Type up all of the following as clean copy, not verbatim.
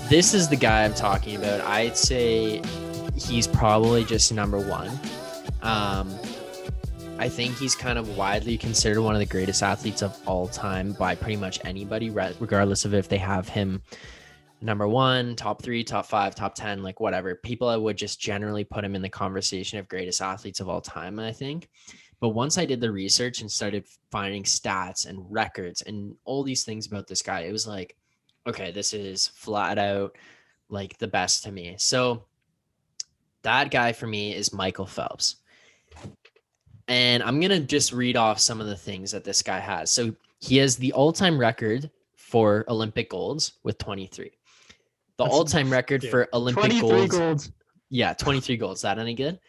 this is the guy I'm talking about. I'd say he's probably just number one. I think he's kind of widely considered one of the greatest athletes of all time by pretty much anybody, regardless of if they have him number one, top 3, top 5, top 10, like whatever. People would just generally put him in the conversation of greatest athletes of all time, I think. But once I did the research and started finding stats and records and all these things about this guy, it was like, okay, this is flat out like the best to me. So that guy for me is Michael Phelps. And I'm going to just read off some of the things that this guy has. So he has the all-time record for Olympic golds with 23. That's all-time record for Olympic golds. Yeah, 23 golds. Is that any good?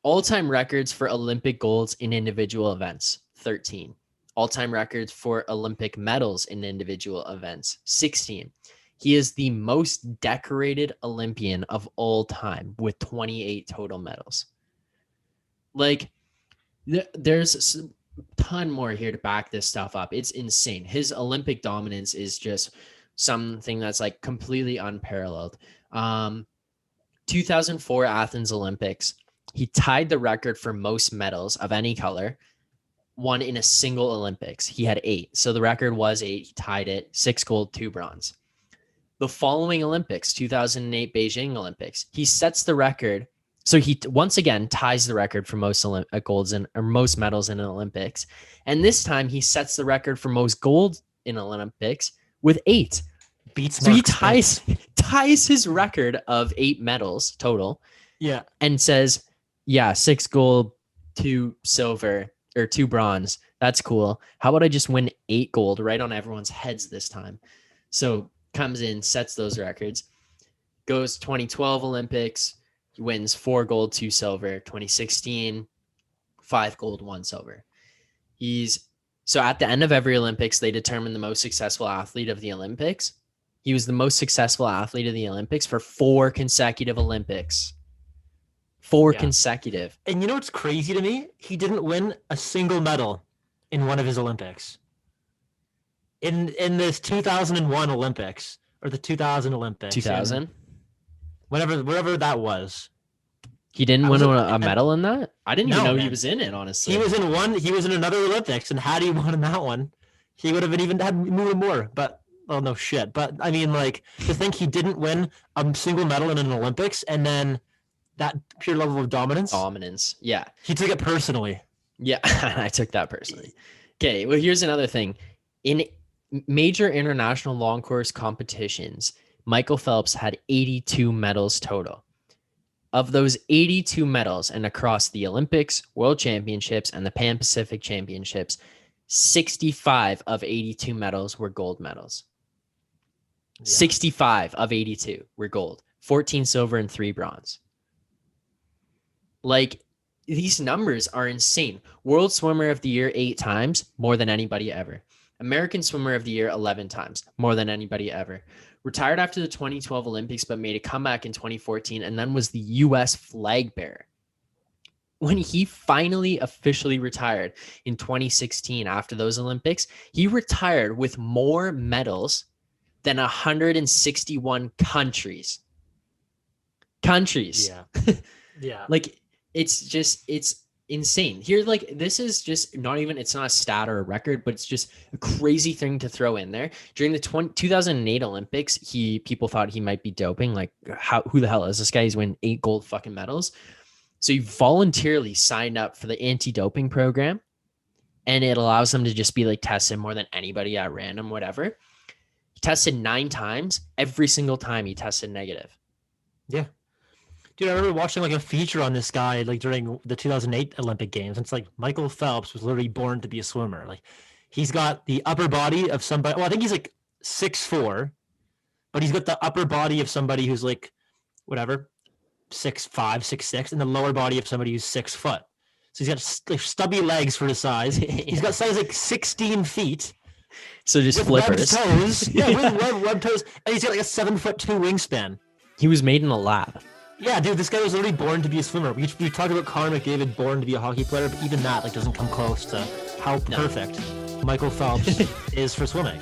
All-time records for Olympic golds in individual events, 13. All-time records for Olympic medals in individual events, 16. He is the most decorated Olympian of all time with 28 total medals. Like, there's a ton more here to back this stuff up. It's insane. His Olympic dominance is just something that's like completely unparalleled. 2004 Athens Olympics, he tied the record for most medals of any color, won in a single Olympics. He had 8. So the record was 8. He tied it, 6 gold, 2 bronze. The following Olympics, 2008 Beijing Olympics, he sets the record. So he once again ties the record for most golds or most medals in an Olympics. And this time he sets the record for most gold in Olympics with 8. So he ties his record of 8 medals total. Yeah. And says, yeah, 6 gold, 2 silver, or 2 bronze. That's cool. How about I just win 8 gold right on everyone's heads this time? So comes in, sets those records, goes 2012 Olympics, wins 4 gold, 2 silver, 2016, 5 gold, 1 silver. So at the end of every Olympics, they determine the most successful athlete of the Olympics. He was the most successful athlete of the Olympics for 4 consecutive Olympics. 4 consecutive. And you know what's crazy to me? He didn't win a single medal in one of his Olympics. In this 2001 Olympics, or the 2000 Olympics. 2000? Whatever that was. He didn't win a medal in that? I didn't even know he was in it, honestly. He was in another Olympics, and had he won in that one, he would have had more. But, well, no shit. But, I mean, like, to think he didn't win a single medal in an Olympics, and then that pure level of dominance. Yeah. He took it personally. Yeah, I took that personally. Okay, well, here's another thing. In major international long course competitions, Michael Phelps had 82 medals total. Of those 82 medals, and across the Olympics, World Championships, and the Pan-Pacific Championships, 65 of 82 medals were gold medals. Yeah. 65 of 82 were gold. 14 silver and 3 bronze. Like, these numbers are insane. World Swimmer of the Year 8 times, more than anybody ever. American Swimmer of the Year 11 times, more than anybody ever. Retired after the 2012 Olympics, but made a comeback in 2014, and then was the U.S. flag bearer. When he finally officially retired in 2016 after those Olympics, he retired with more medals than 161 countries. Yeah. Yeah. Like, it's insane. Here, like, this is just it's not a stat or a record, but it's just a crazy thing to throw in there. During the 2008 Olympics, people thought he might be doping. Like, who the hell is this guy? He's winning 8 gold fucking medals. So he voluntarily signed up for the anti-doping program, and it allows him to just be like tested more than anybody at random, whatever. He tested 9 times. Every single time he tested negative. Yeah. Dude, I remember watching like a feature on this guy like during the 2008 Olympic Games. It's like Michael Phelps was literally born to be a swimmer. Like, he's got the upper body of somebody. Well, I think he's like 6'4", but he's got the upper body of somebody who's like whatever 6'5", 6'6", and the lower body of somebody who's 6 foot. So he's got like stubby legs for his size. Yeah. He's got size like 16 feet. So just flippers. Webbed toes. Yeah, with webbed toes, and he's got like a 7'2" wingspan. He was made in a lab. Yeah, dude, this guy was literally born to be a swimmer. We talked about Connor McDavid born to be a hockey player, but even that like doesn't come close to how perfect Michael Phelps is for swimming.